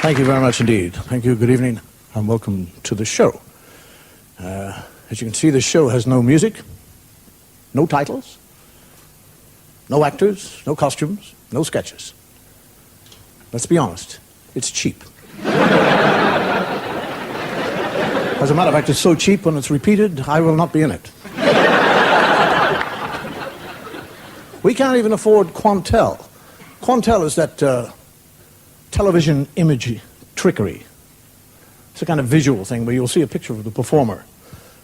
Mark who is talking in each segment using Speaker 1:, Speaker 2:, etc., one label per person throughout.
Speaker 1: Thank you very much indeed. Thank you, good evening, and welcome to the show. As you can see, the show has no music, no titles, no actors, no costumes, no sketches. Let's be honest, it's cheap. As a matter of fact, it's so cheap when it's repeated, I will not be in it. We can't even afford Quantel. Quantel is that television image trickery. It's a kind of visual thing where you'll see a picture of the performer,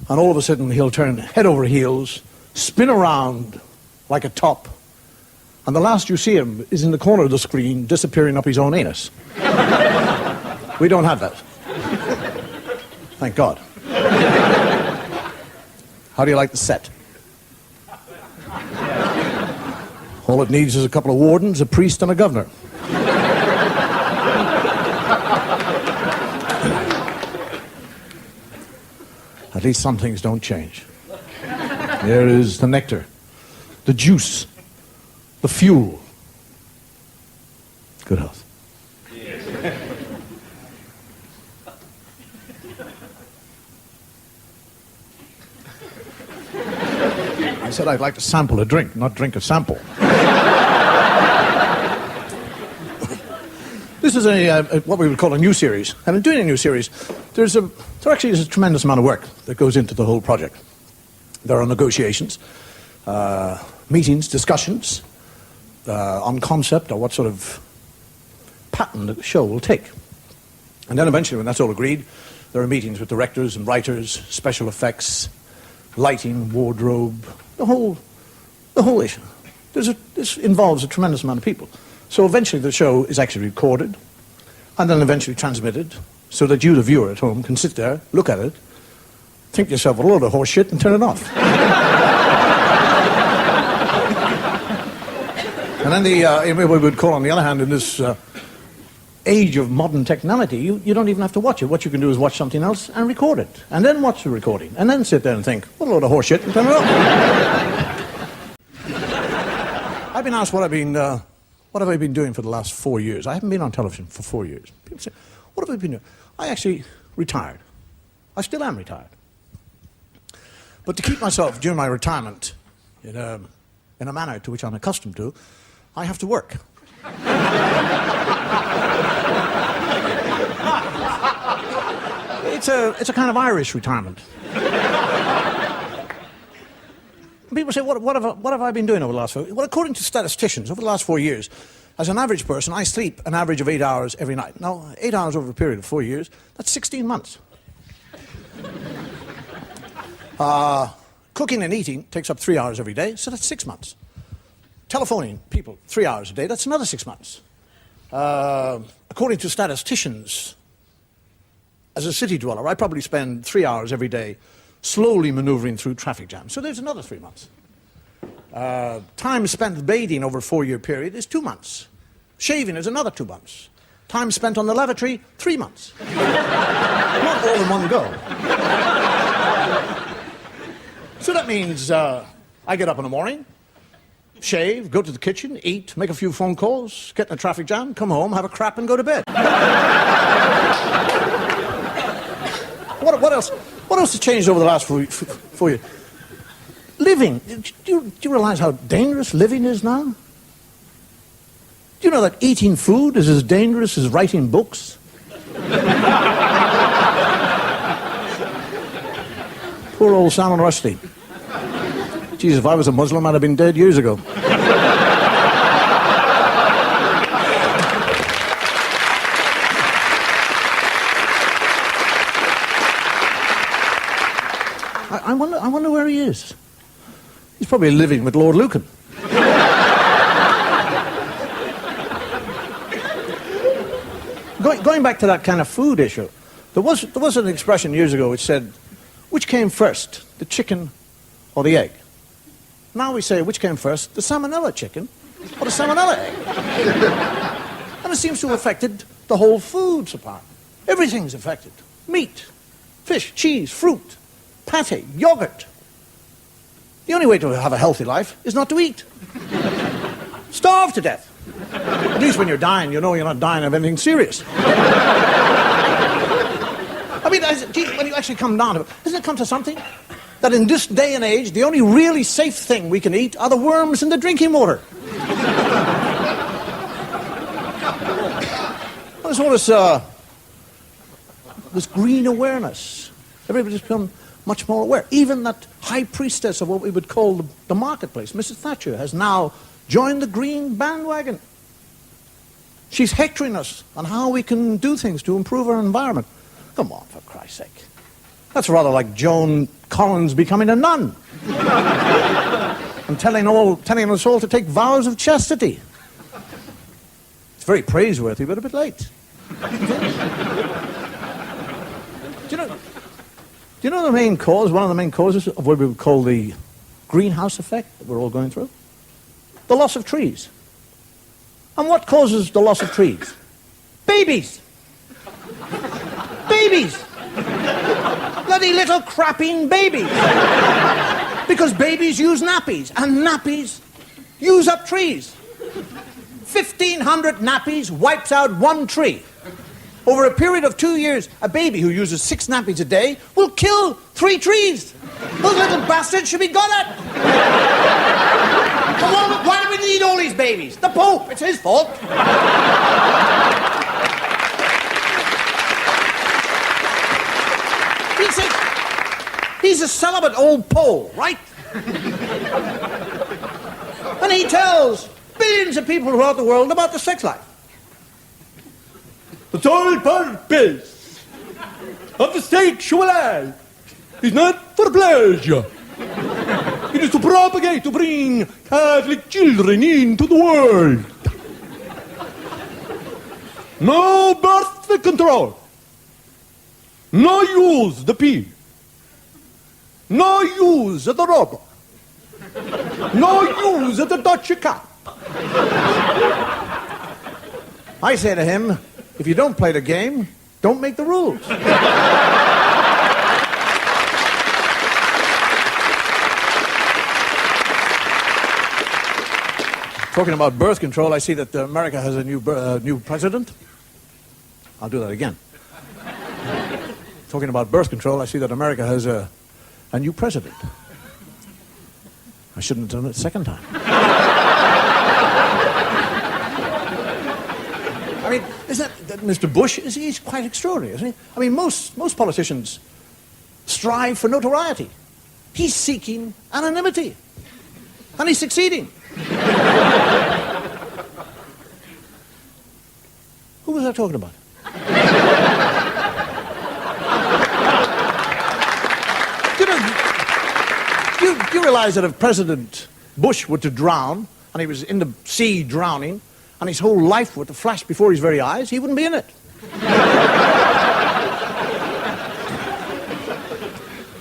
Speaker 1: and all of a sudden he'll turn head over heels, spin around like a top, and the last you see him is in the corner of the screen, disappearing up his own anus. We don't have that. Thank God. How do you like the set? All it needs is a couple of wardens, a priest, and a governor. At least some things don't change. There is the nectar, the juice, the fuel. Good health. I said I'd like to sample a drink, not drink a sample. This is what we would call a new series. And in doing a new series, there actually is a tremendous amount of work that goes into the whole project. There are negotiations, meetings, discussions on concept or what sort of pattern the show will take. And then eventually, when that's all agreed, there are meetings with directors and writers, special effects, lighting, wardrobe, the whole issue. This involves a tremendous amount of people. So eventually the show is actually recorded and then eventually transmitted so that you, the viewer at home, can sit there, look at it, think to yourself a load of horse shit and turn it off. And then what we would call, on the other hand, in this age of modern technology, you don't even have to watch it. What you can do is watch something else and record it, and then watch the recording, and then sit there and think, what a load of horse shit, and turn it off. I've been asked what have I been doing for the last 4 years? I haven't been on television for 4 years. People say, what have I been doing? I actually retired. I still am retired. But to keep myself during my retirement in a manner to which I'm accustomed to, I have to work. It's a kind of Irish retirement. People say, what have I been doing over the last 4 years? Well, according to statisticians, over the last 4 years, as an average person, I sleep an average of 8 hours every night. Now, 8 hours over a period of 4 years, that's 16 months. Cooking and eating takes up 3 hours every day, so that's 6 months. Telephoning people 3 hours a day, that's another 6 months. According to statisticians, as a city dweller, I probably spend 3 hours every day slowly maneuvering through traffic jams. So there's another 3 months. Time spent bathing over a 4-year period is 2 months. Shaving is another 2 months. Time spent on the lavatory, 3 months. Not all in one go. So that means I get up in the morning, shave, go to the kitchen, eat, make a few phone calls, get in a traffic jam, come home, have a crap, and go to bed. What else? What else has changed over the last 4 years? Living. Do you realize how dangerous living is now? Do you know that eating food is as dangerous as writing books? Poor old Salman Rushdie. Jeez, if I was a Muslim, I'd have been dead years ago. I wonder where he is. He's probably living with Lord Lucan. Going back to that kind of food issue, there was an expression years ago which said, which came first, the chicken or the egg? Now we say, which came first, the salmonella chicken or the salmonella egg? And it seems to have affected the whole food supply. Everything's affected. Meat, fish, cheese, fruit, pate, yogurt. The only way to have a healthy life is not to eat. Starve to death. At least when you're dying, you know you're not dying of anything serious. I mean, when you actually come down to it, doesn't it come to something? That in this day and age, the only really safe thing we can eat are the worms in the drinking water. There's all this green awareness. Everybody's become much more aware. Even that high priestess of what we would call the marketplace, Mrs. Thatcher, has now joined the green bandwagon. She's hectoring us on how we can do things to improve our environment. Come on, for Christ's sake. That's rather like Joan Collins becoming a nun. And telling us all to take vows of chastity. It's very praiseworthy, but a bit late. Do you know the main cause, one of the main causes of what we would call the greenhouse effect that we're all going through? The loss of trees. And what causes the loss of trees? Babies. Babies. Bloody little crapping babies. Because babies use nappies, and nappies use up trees. 1,500 nappies wipes out one tree. Over a period of 2 years, a baby who uses 6 nappies a day will kill 3 trees. Those little bastards should be got at. Come on, why do we need all these babies? The Pope, it's his fault. He's a celibate old Pole, right? And he tells billions of people throughout the world about the sex life. The sole purpose of the sexual life is not for pleasure. It is to propagate, to bring Catholic children into the world. No birth control. No use the pee. No use of the rubber. No use of the Dutch cup. I say to him, if you don't play the game, don't make the rules. Talking about birth control, I see that America has a new president. I'll do that again. Talking about birth control, I see that America has a new president. I shouldn't have done it a second time. I mean, isn't that Mr. Bush, he's quite extraordinary, isn't he? I mean, most politicians strive for notoriety. He's seeking anonymity. And he's succeeding. Who was I talking about? You realize that if President Bush were to drown, and he was in the sea drowning, and his whole life were to flash before his very eyes, he wouldn't be in it.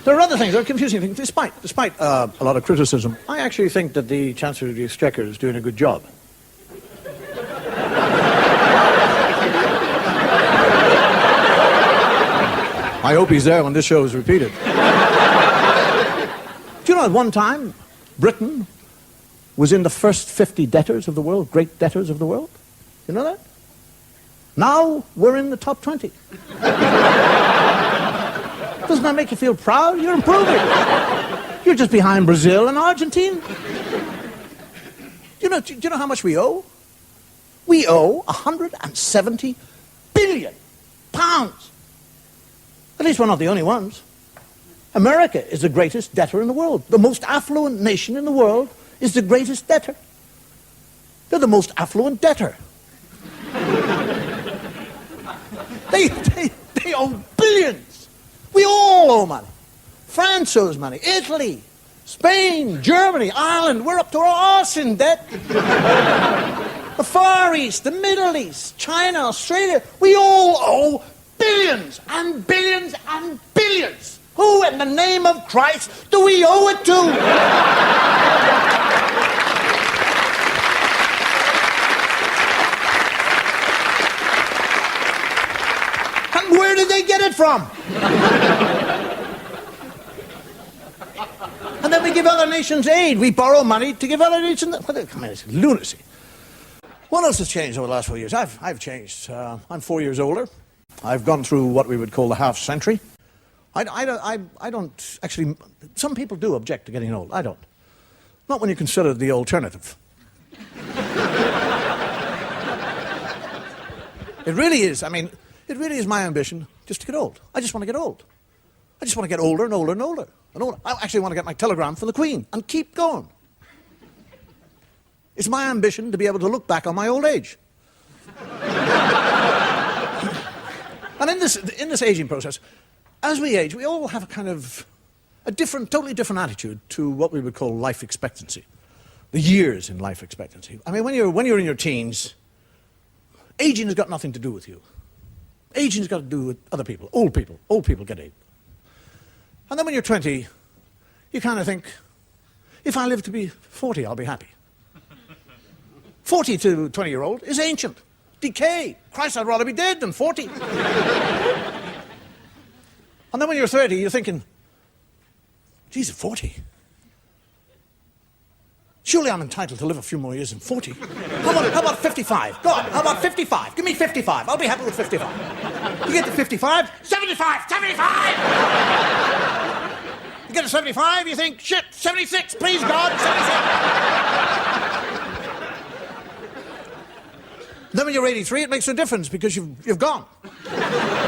Speaker 1: There are other things, there are confusing things. Despite a lot of criticism, I actually think that the Chancellor of the Exchequer is doing a good job. I hope he's there when this show is repeated. Do you know, at one time, Britain was in the first 50 debtors of the world, great debtors of the world? You know that? Now, we're in the top 20. Doesn't that make you feel proud? You're improving. You're just behind Brazil and Argentina. Do you know how much we owe? We owe 170 billion pounds. At least we're not the only ones. America is the greatest debtor in the world. The most affluent nation in the world is the greatest debtor. They're the most affluent debtor. They owe billions. We all owe money. France owes money. Italy, Spain, Germany, Ireland, we're up to our arse in debt. The Far East, the Middle East, China, Australia, we all owe billions and billions and billions. Who in the name of Christ do we owe it to? And where did they get it from? And then we give other nations aid. We borrow money to give other nations... I mean, it's lunacy. What else has changed over the last 4 years? I've changed. I'm 4 years older. I've gone through what we would call the half century. I don't actually... Some people do object to getting old. I don't. Not when you consider the alternative. It really is. I mean, it really is my ambition just to get old. I just want to get old. I just want to get older and older and older and older. I actually want to get my telegram from the Queen and keep going. It's my ambition to be able to look back on my old age. And in this aging process, as we age, we all have a kind of a different, totally different attitude to what we would call life expectancy, the years in life expectancy. I mean, when you're in your teens, aging has got nothing to do with you. Aging has got to do with other people, old people. Old people get aged. And then when you're 20, you kind of think, if I live to be 40, I'll be happy. 40 to 20-year-old is ancient. Decay. Christ, I'd rather be dead than 40. And then when you're 30, you're thinking, geez, 40? Surely I'm entitled to live a few more years than 40. How about 55? Go on, how about 55? Give me 55. I'll be happy with 55. You get to 55, 75, 75! You get to 75, you think, shit, 76, please God, 76. Then when you're 83, it makes no difference because you've gone.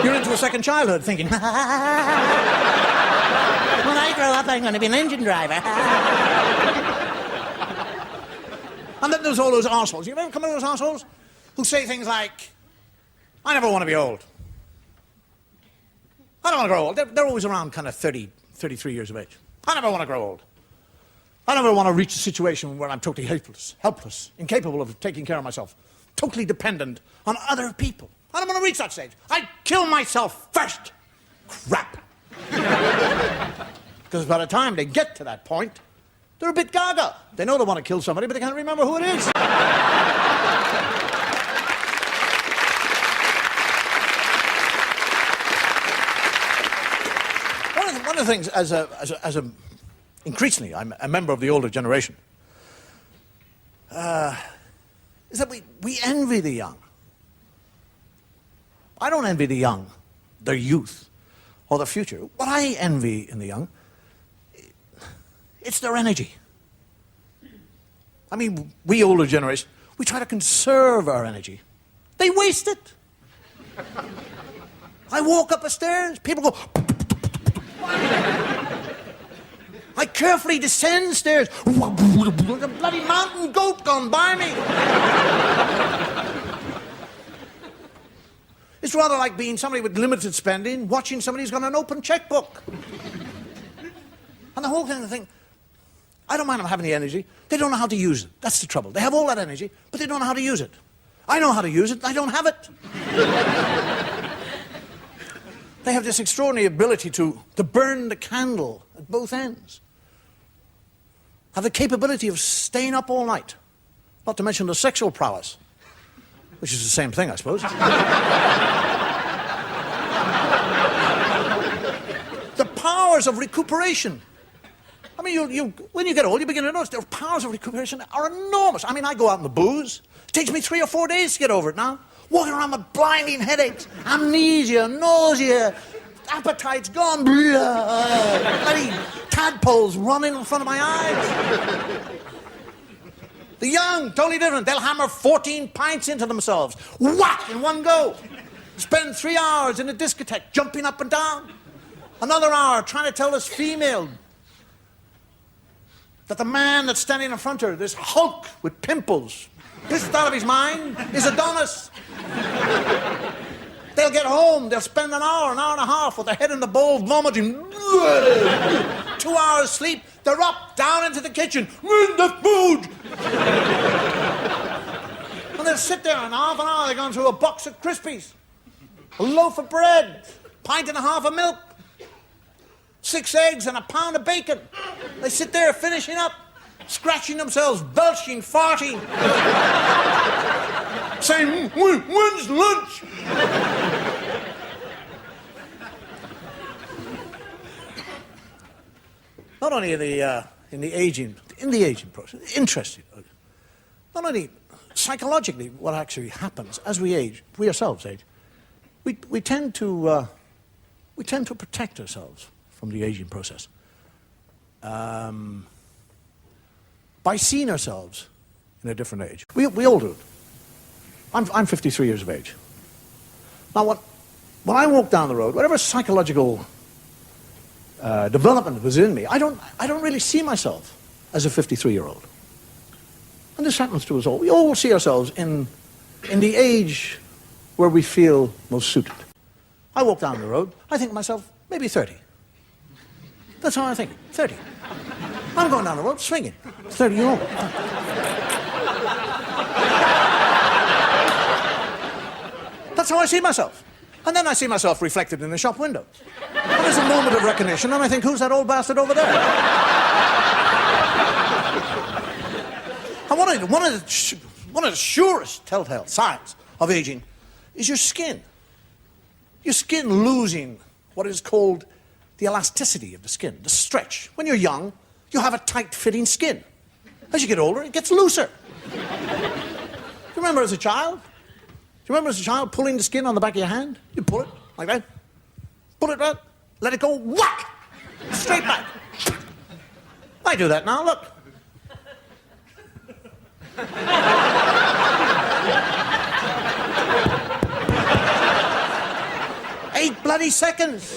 Speaker 1: You're into a second childhood thinking, when I grow up, I'm going to be an engine driver. And then there's all those arseholes. You ever come across those arseholes who say things like, I never want to be old. I don't want to grow old. They're always around kind of 30, 33 years of age. I never want to grow old. I never want to reach a situation where I'm totally helpless, incapable of taking care of myself, totally dependent on other people. I don't want to reach that stage. I'd kill myself first. Crap. Because by the time they get to that point, they're a bit gaga. They know they want to kill somebody, but they can't remember who it is. One of the things, as a increasingly, I'm a member of the older generation, is that we envy the young. I don't envy the young, their youth, or the future. What I envy in the young, it's their energy. I mean, we older generation, we try to conserve our energy. They waste it. I walk up the stairs, people go... I carefully descend stairs. Like a bloody mountain goat gone by me. It's rather like being somebody with limited spending, watching somebody who's got an open checkbook. And the whole kind of thing, I don't mind them having the energy. They don't know how to use it. That's the trouble. They have all that energy, but they don't know how to use it. I know how to use it. I don't have it. They have this extraordinary ability to burn the candle at both ends. Have the capability of staying up all night. Not to mention the sexual prowess, which is the same thing, I suppose. The powers of recuperation. I mean, when you get old, you begin to notice their powers of recuperation are enormous. I mean, I go out in the booze. It takes me 3 or 4 days to get over it now. Walking around with blinding headaches, amnesia, nausea, appetite's gone, bloody tadpoles running in front of my eyes. The young, totally different. They'll hammer 14 pints into themselves. Whack, in one go. Spend 3 hours in a discotheque, jumping up and down. Another hour trying to tell this female that the man that's standing in front of her, this hulk with pimples, pissed out of his mind, is Adonis. They'll get home, they'll spend an hour and a half with their head in the bowl, vomiting. 2 hours sleep, they're up, down into the kitchen, in the food. And they'll sit there and half an hour, they're going through a box of Crispies, a loaf of bread, pint and a half of milk, 6 eggs and a pound of bacon. They sit there finishing up, scratching themselves, belching, farting, saying, when's lunch? Not only in the aging process, interesting. Not only psychologically, what actually happens as we age, we ourselves age, we tend to protect ourselves from the aging process by seeing ourselves in a different age. We all do it. I'm 53 years of age. Now, when I walk down the road, whatever psychological development was in me, I don't really see myself as a 53-year-old. And this happens to us all. We all see ourselves in the age where we feel most suited. I walk down the road, I think to myself, maybe 30. That's how I think, 30. I'm going down the road swinging, 30-year-old. That's how I see myself. And then I see myself reflected in the shop window. And there's a moment of recognition, and I think, who's that old bastard over there? And one of the surest telltale signs of aging is your skin. Your skin losing what is called the elasticity of the skin, the stretch. When you're young, you have a tight-fitting skin. As you get older, it gets looser. Do you remember as a child? Do you remember as a child pulling the skin on the back of your hand? You pull it like that. Pull it right, let it go, whack! Straight back. I do that now, look. 8 bloody seconds.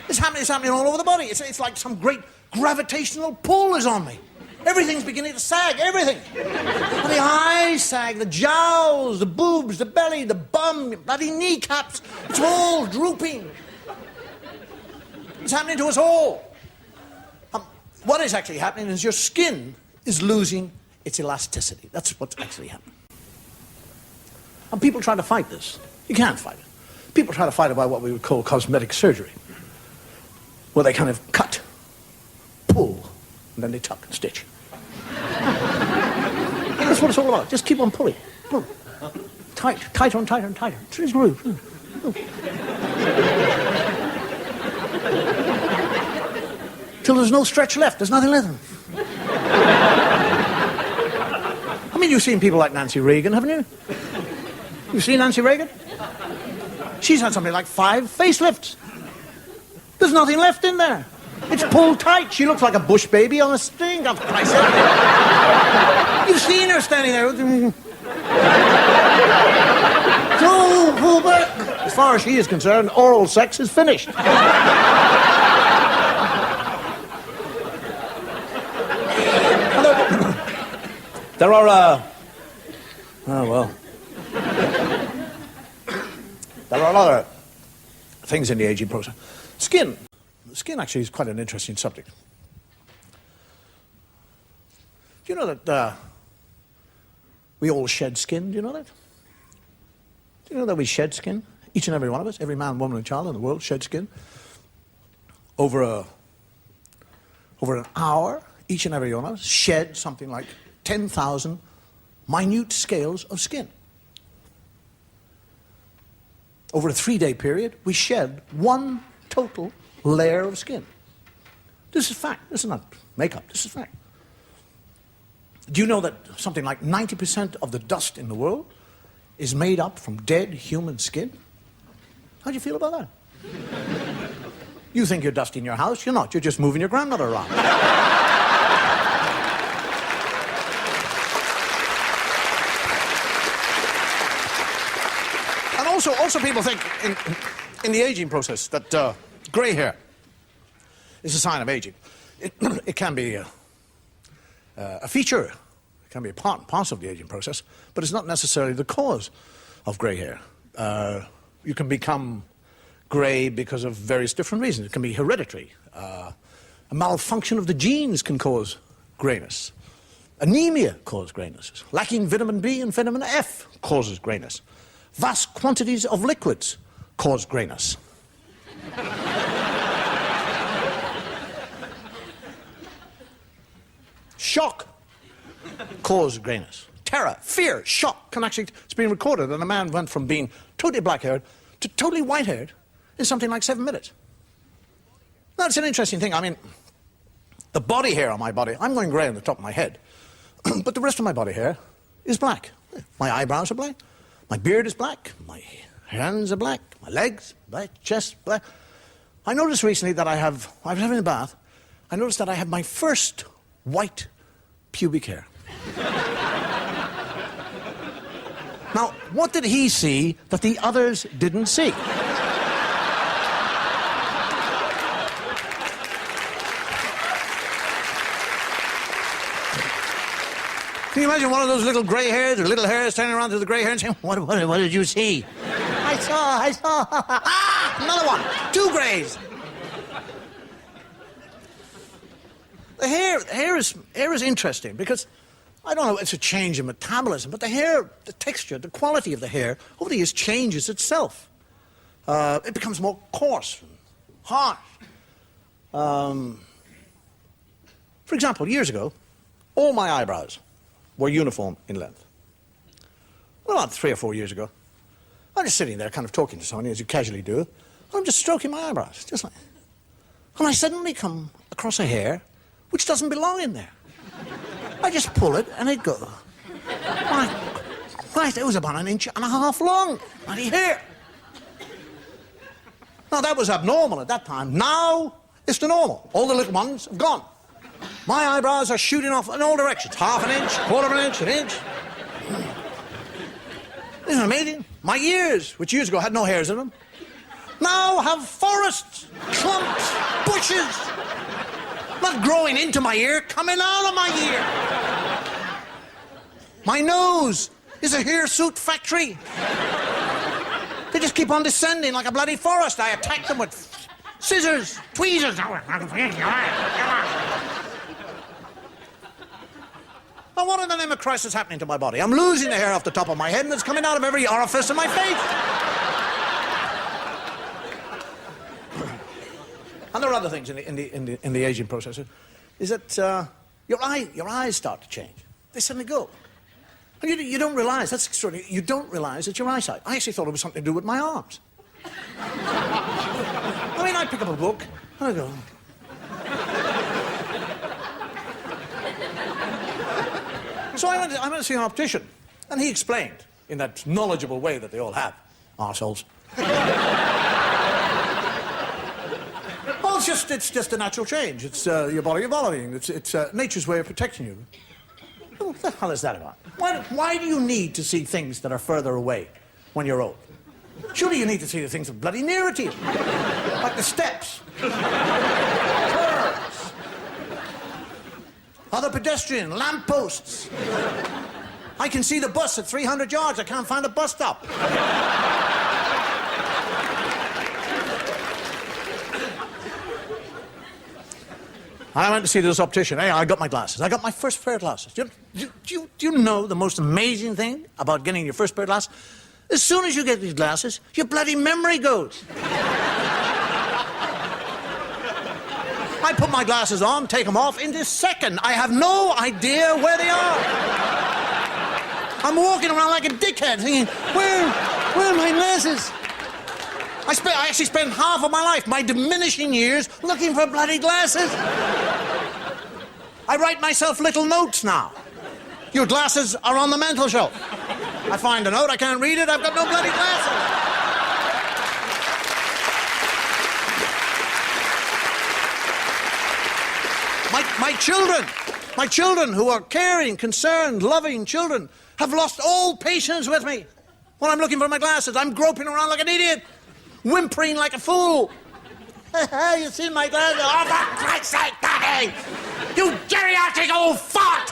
Speaker 1: It's happening all over the body. It's like some great gravitational pull is on me. Everything's beginning to sag, everything. And the eyes sag, the jowls, the boobs, the belly, the bum, bloody kneecaps. It's all drooping. It's happening to us all. What is actually happening is your skin is losing its elasticity. That's what's actually happening. And people try to fight this. You can't fight it. People try to fight it by what we would call cosmetic surgery, where they kind of cut, pull, and then they tuck and stitch. That's what it's all about. Just keep on pulling. Pull. Tighter and tighter and tighter. It's groove. Till there's no stretch left. There's nothing left. I mean, you've seen people like Nancy Reagan, haven't you? You've seen Nancy Reagan? She's had something like 5 facelifts. There's nothing left in there. It's pulled tight. She looks like a bush baby on a string. Of Christ. You've seen her standing there. As far as she is concerned, oral sex is finished. There are, there are other things in the aging process. Skin. Skin actually is quite an interesting subject. Do you know that we all shed skin? Do you know that? Do you know that we shed skin? Each and every one of us, every man, woman, and child in the world shed skin. Over an hour, each and every one of us shed something like 10,000 minute scales of skin. Over a 3-day period, we shed 1 total layer of skin. This is fact. This is not makeup. This is fact. Do you know that something like 90% of the dust in the world is made up from dead human skin? How do you feel about that? You think you're dusting your house? You're not. You're just moving your grandmother around. And also people think in the aging process that grey hair is a sign of aging. It can be a feature, it can be a part of the aging process, but it's not necessarily the cause of grey hair. You can become grey because of various different reasons. It can be hereditary. A malfunction of the genes can cause greyness. Anemia causes greyness. Lacking vitamin B and vitamin F causes greyness. Vast quantities of liquids cause greyness. Shock causes greyness. Terror, fear, shock can actually, it's been recorded that a man went from being totally black-haired to totally white-haired in something like 7 minutes. Now, it's an interesting thing. I mean, the body hair on my body, I'm going grey on the top of my head. But the rest of my body hair is black. My eyebrows are black. My beard is black. My hands are black. My legs, black. Chest, black. I noticed recently that I was having a bath. I noticed that I have my first white pubic hair. Now, what did he see that the others didn't see? Can you imagine one of those little grey hairs, or little hairs turning around to the grey hair and saying, what did you see? I saw. Ah, another one. 2 greys. The hair is interesting because, I don't know, it's a change in metabolism, but the hair, the texture, the quality of the hair over the years changes itself. It becomes more coarse and harsh. For example, years ago, all my eyebrows were uniform in length. Well, about 3 or 4 years ago, I'm just sitting there kind of talking to someone, as you casually do, and I'm just stroking my eyebrows, just like that. And I suddenly come across a hair which doesn't belong in there. I just pull it and it goes. Right, it was about 1.5 inches long, bloody hair. Now, that was abnormal at that time. Now, it's the normal. All the little ones have gone. My eyebrows are shooting off in all directions. 1/2 inch, 1/4 inch, 1 inch. Isn't it amazing? My ears, which years ago had no hairs in them, now have forests, clumps, bushes. Not growing into my ear, coming out of my ear. My nose is a hirsute factory. They just keep on descending like a bloody forest. I attack them with scissors, tweezers. Now, what in the name of Christ is happening to my body? I'm losing the hair off the top of my head, and it's coming out of every orifice in my face. And there are other things in the aging process. Is that your eyes start to change. They suddenly go. And you don't realize, that's extraordinary, you don't realize it's your eyesight. I actually thought it was something to do with my arms. I mean, I pick up a book, and I go... So I went to see an optician, and he explained, in that knowledgeable way that they all have, arseholes. Well, it's just a natural change. It's your body evolving. It's nature's way of protecting you. Oh, what the hell is that about? Why do you need to see things that are further away when you're old? Surely you need to see the things that are bloody nearer to you, like the steps, curves, other pedestrian, lampposts. I can see the bus at 300 yards. I can't find a bus stop. I went to see this optician. Hey, I got my glasses. I got my first pair of glasses. Do you know the most amazing thing about getting your first pair of glasses? As soon as you get these glasses, your bloody memory goes. I put my glasses on, take them off in this second. I have no idea where they are. I'm walking around like a dickhead thinking, where are my glasses? I actually spent half of my life, my diminishing years, looking for bloody glasses. I write myself little notes now. Your glasses are on the mantel shelf. I find a note, I can't read it, I've got no bloody glasses. My children who are caring, concerned, loving children have lost all patience with me. When I'm looking for my glasses, I'm groping around like an idiot, whimpering like a fool. You see my glasses? Oh, for Christ's sake, Daddy! You geriatric old fart!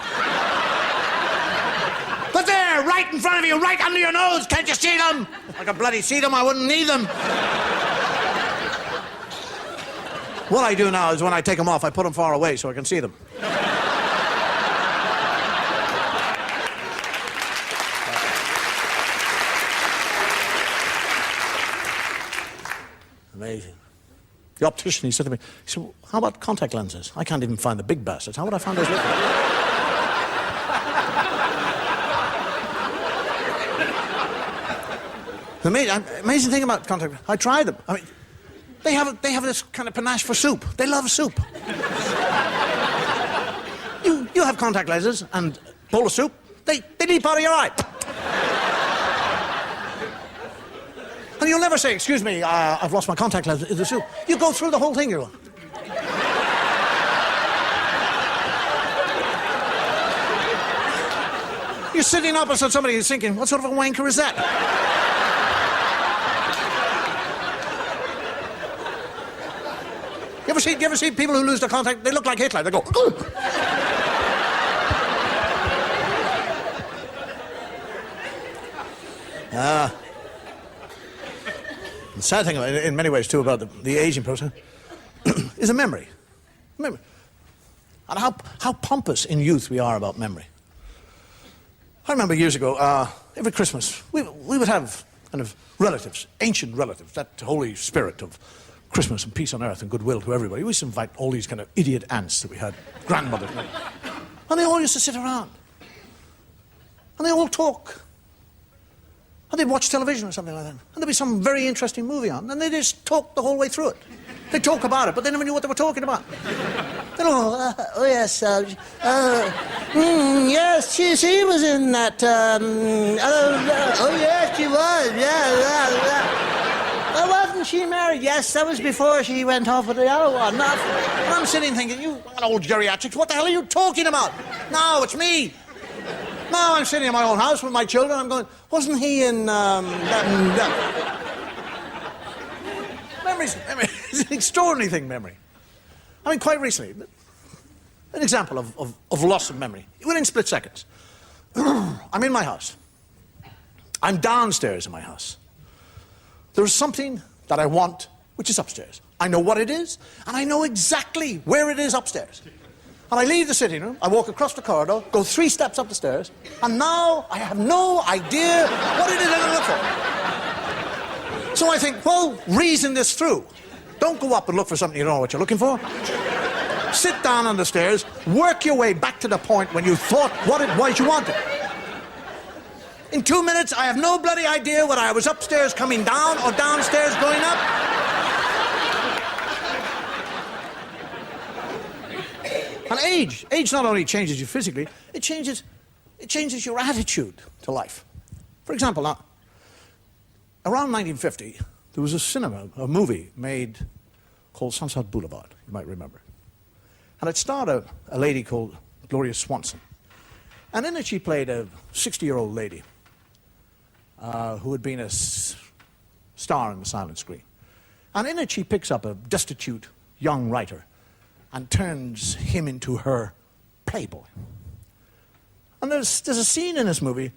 Speaker 1: But they're right in front of you, right under your nose. Can't you see them? If I could bloody see them, I wouldn't need them. What I do now is when I take them off, I put them far away so I can see them. Amazing. The optician, he said to me, how about contact lenses? I can't even find the big bastards. How would I find those little? The amazing thing about contact, I tried them. I mean, they have this kind of panache for soup. They love soup. You have contact lenses, and bowl of soup, they leap out of your eye. And you'll never say, excuse me, I've lost my contact lens in the soup. You go through the whole thing, you're You're sitting opposite somebody who's thinking, what sort of a wanker is that? You ever see people who lose their contact? They look like Hitler. They go, ugh. The sad thing, in many ways, too, about the aging process is a memory. And how pompous in youth we are about memory. I remember years ago, every Christmas, we would have kind of relatives, ancient relatives, that holy spirit of Christmas and peace on earth and goodwill to everybody. We used to invite all these kind of idiot aunts that we had, grandmothers. And they all used to sit around. And they all talk. And they'd watch television or something like that. And there'd be some very interesting movie on. And they just talk the whole way through it. They'd talk about it, but they never knew what they were talking about. They'd all, yes, yes, she was in that, oh, yes, she was, yeah. Wasn't she married? Yes, that was before she went off with the other one. And I'm sitting thinking, you old geriatrics, what the hell are you talking about? No, it's me. Now I'm sitting in my own house with my children. I'm going, wasn't he in that? Memory is an extraordinary thing, memory. I mean, quite recently, an example of loss of memory. Within split seconds. I'm in my house. I'm downstairs in my house. There is something that I want, which is upstairs. I know what it is, and I know exactly where it is upstairs. And I leave the sitting room, I walk across the corridor, go 3 steps up the stairs, and now I have no idea what it is I'm going to look for. So I think, well, reason this through. Don't go up and look for something you don't know what you're looking for. Sit down on the stairs, work your way back to the point when you thought what it was you wanted. In 2 minutes, I have no bloody idea whether I was upstairs coming down or downstairs going up. And age not only changes you physically, it changes your attitude to life. For example, now, around 1950, there was a movie made called Sunset Boulevard, you might remember. And it starred a lady called Gloria Swanson. And in it she played a 60-year-old lady who had been a star on the silent screen. And in it she picks up a destitute young writer and turns him into her playboy. And there's a scene in this movie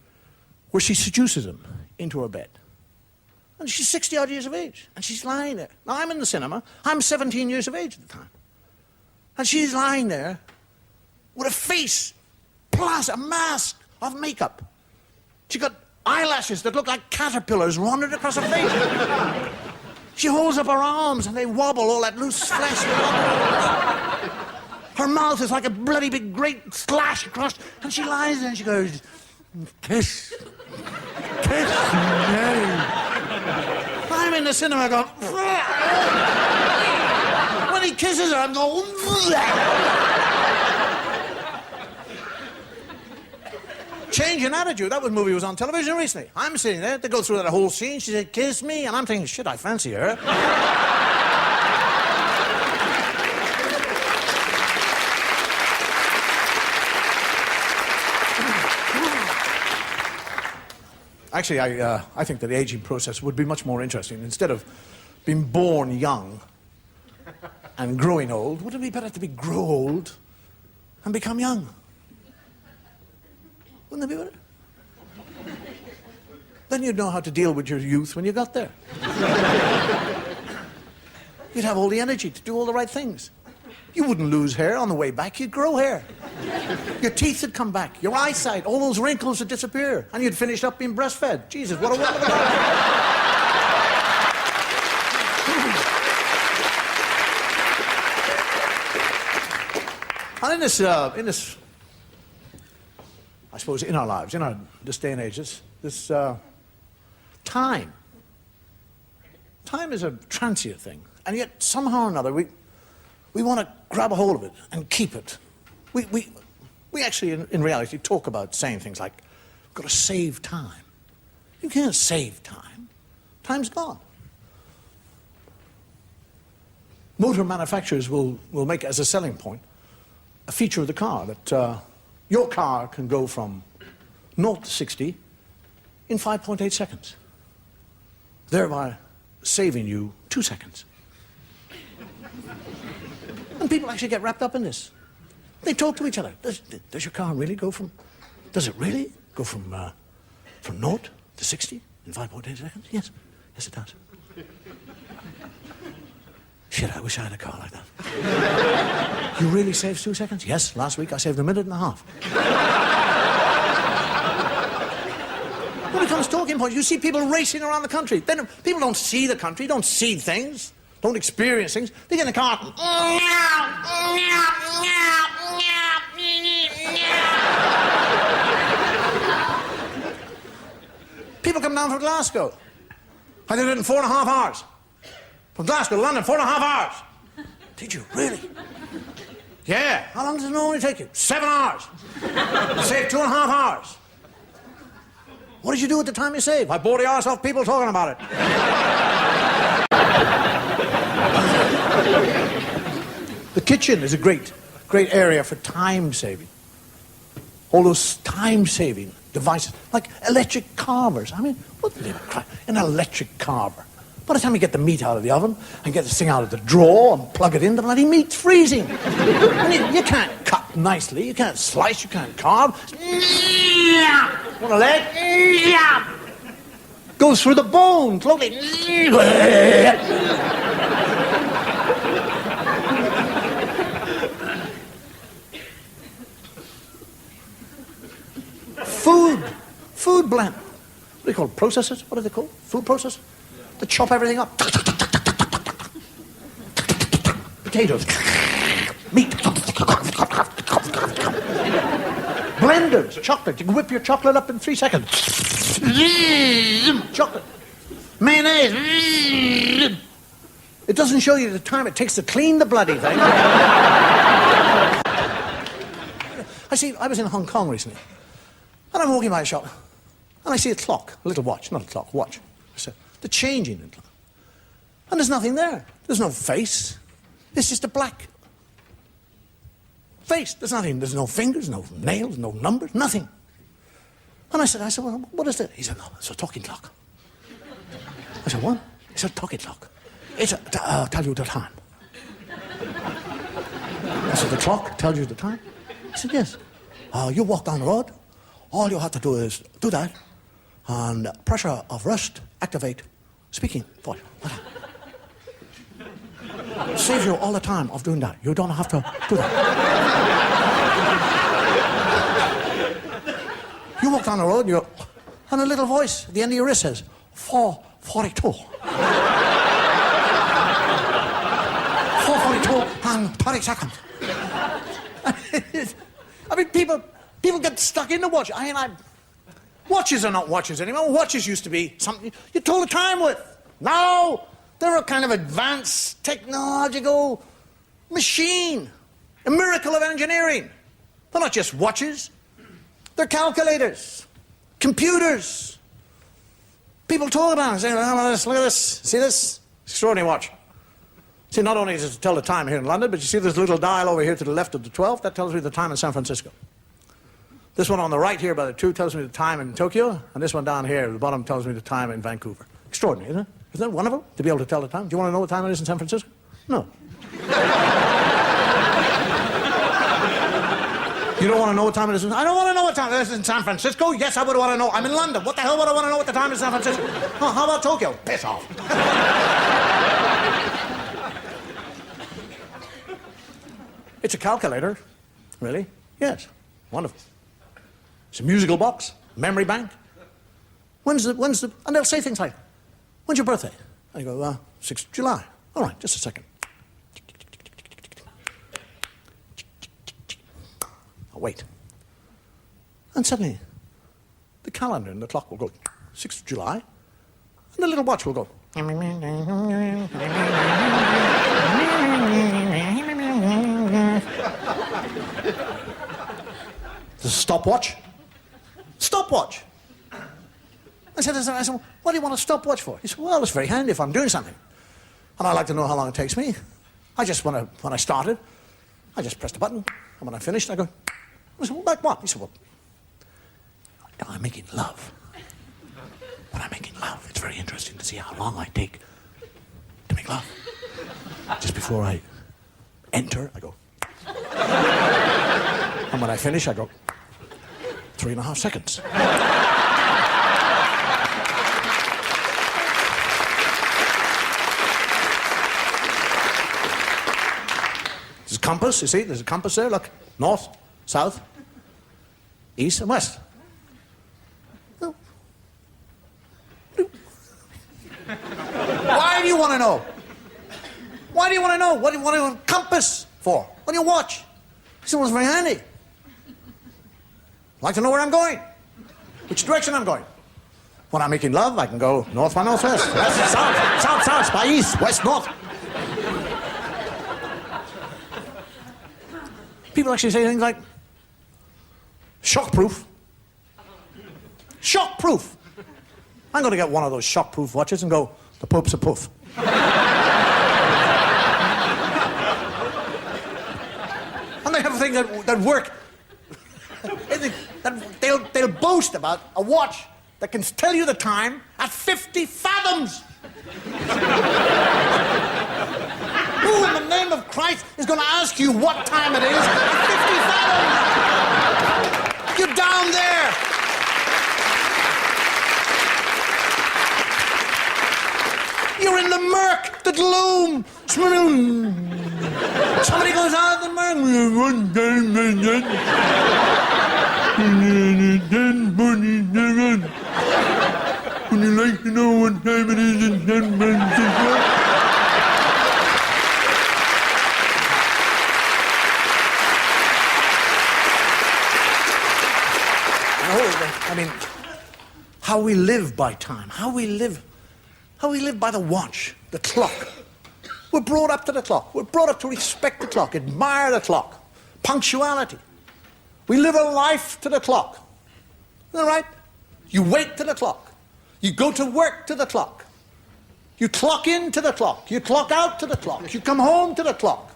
Speaker 1: where she seduces him into her bed. And she's 60-odd years of age, and she's lying there. Now, I'm in the cinema. I'm 17 years of age at the time. And she's lying there with a face plus a mask of makeup. She got eyelashes that look like caterpillars running across her face. She holds up her arms, and they wobble, all that loose flesh. Her mouth is like a bloody big great slash across, and she lies there and she goes, kiss me. I'm in the cinema going, when he kisses her, I'm going, change in attitude. That movie was on television recently. I'm sitting there, they go through that whole scene, she said, kiss me, and I'm thinking, shit, I fancy her. Actually, I think that the aging process would be much more interesting. Instead of being born young and growing old, wouldn't it be better to grow old and become young? Wouldn't that be better? Then you'd know how to deal with your youth when you got there. You'd have all the energy to do all the right things. You wouldn't lose hair on the way back, you'd grow hair. Your teeth would come back, your eyesight, all those wrinkles would disappear, and you'd finish up being breastfed. Jesus, what a wonderful life. And in this, I suppose, in our lives, this day and age, this time is a transient thing, and yet somehow or another we want to grab a hold of it and keep it. We We actually, in reality, talk about saying things like, we've got to save time. You can't save time. Time's gone. Motor manufacturers will make as a selling point a feature of the car that your car can go from 0 to 60 in 5.8 seconds, thereby saving you 2 seconds. And people actually get wrapped up in this. They talk to each other. Does your car really go from, does it really go from 0 to 60 in 5.8 seconds? Yes. Yes, it does. Shit, I wish I had a car like that. You really saved 2 seconds? Yes, last week I saved 1.5 minutes. When it comes to talking points, you see people racing around the country. Then people don't see the country, don't see things, don't experience things. They get in the car. People come down from Glasgow. I did it in 4.5 hours. From Glasgow to London, 4.5 hours. Did you really? Yeah. How long does it normally take you? 7 hours. You saved 2.5 hours. What did you do at the time you saved? I bore the arse off people talking about it. The kitchen is a great area for time saving. All those time saving devices, like electric carvers. I mean, what the crap? An electric carver. By the time you get the meat out of the oven and get this thing out of the drawer and plug it in, the bloody meat's freezing. And you can't cut nicely, you can't slice, you can't carve. Want a leg? Goes through the bone, slowly. Food blend. What do they call it? Processors? What are they called? Food processors? They chop everything up. Potatoes. Meat. Blenders. Chocolate. You can whip your chocolate up in 3 seconds. Chocolate. Mayonnaise. It doesn't show you the time it takes to clean the bloody thing. I was in Hong Kong recently, and I'm walking by a shop, and I see a clock, a little watch, not a clock, watch. The changing it. And there's nothing there. There's no face. It's just a black face. There's nothing. There's no fingers, no nails, no numbers, nothing. And I said, well, what is it? He said, no, it's a talking clock. I said, what? It's a talking clock. It's to tell you the time. I said, the clock tells you the time? He said, yes. You walk down the road. All you have to do is do that. And pressure of rust, activate, speaking voice. Saves you all the time of doing that. You don't have to do that. You walk down the road, and a little voice at the end of your wrist says, 4:42. 4:42 and 20 seconds. I mean, people get stuck in the watch. Watches are not watches anymore. Watches used to be something you told the time with. Now, they're a kind of advanced technological machine. A miracle of engineering. They're not just watches. They're calculators. Computers. People talk about it. Say, look at this. See this? Extraordinary watch. See, not only does it tell the time here in London, but you see this little dial over here to the left of the 12? That tells me the time in San Francisco. This one on the right here by the 2 tells me the time in Tokyo, and this one down here at the bottom tells me the time in Vancouver. Extraordinary, isn't it? Isn't that wonderful to be able to tell the time? Do you want to know what time it is in San Francisco? No. You don't want to know what time it is? I don't want to know what time it is in San Francisco. Yes, I would want to know. I'm in London. What the hell would I want to know what the time is in San Francisco? Oh, how about Tokyo? Piss off. It's a calculator. Really? Yes. Wonderful. It's a musical box, memory bank. And they'll say things like, when's your birthday? I go, 6th of July. All right, just a second. I'll wait. And suddenly, the calendar and the clock will go, 6th of July, and the little watch will go. There's a stopwatch. Stopwatch. I said, what do you want a stopwatch for? He said, well, it's very handy if I'm doing something. And I like to know how long it takes me. When I started, I just pressed a button. And when I finished, I go, I said, well, like what? He said, well, I'm making love. When I'm making love, it's very interesting to see how long I take to make love. Just before I enter, I go. And when I finish, I go 3.5 seconds. There's a compass, you see? There's a compass there, look. North, south, east and west. Why do you want to know? Why do you want to know? What do you want a compass for? What do you watch? He said, well, it's very handy. I'd like to know where I'm going, which direction I'm going. When I'm making love, I can go north by northwest, west, south, south, south, by east, west, north. People actually say things like, shockproof. Shockproof. I'm going to get one of those shockproof watches and go, the Pope's a poof. And they have things that work. They'll boast about a watch that can tell you the time at 50 fathoms. Who in the name of Christ is going to ask you what time it is at 50 fathoms? You're down there. You're in the murk, the gloom. Somebody goes out of the murk. Would you like to know what time it is in San Francisco? I mean, how we live by time, how we live by the watch, the clock. We're brought up to the clock. We're brought up to respect the clock, admire the clock, punctuality. We live a life to the clock. Isn't that right? You wait to the clock. You go to work to the clock. You clock in to the clock. You clock out to the clock. You come home to the clock.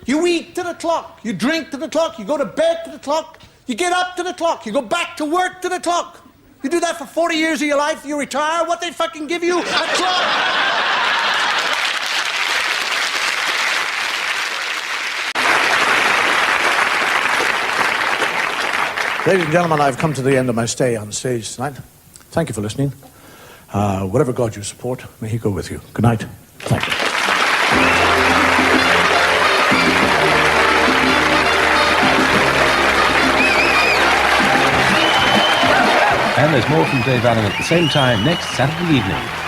Speaker 1: You eat to the clock. You drink to the clock. You go to bed to the clock. You get up to the clock. You go back to work to the clock. You do that for 40 years of your life. You retire. What they fucking give you? A clock. Ladies and gentlemen, I've come to the end of my stay on stage tonight. Thank you for listening. Whatever God you support, may He go with you. Good night. Thank you.
Speaker 2: And there's more from Dave Allen at the same time next Saturday evening.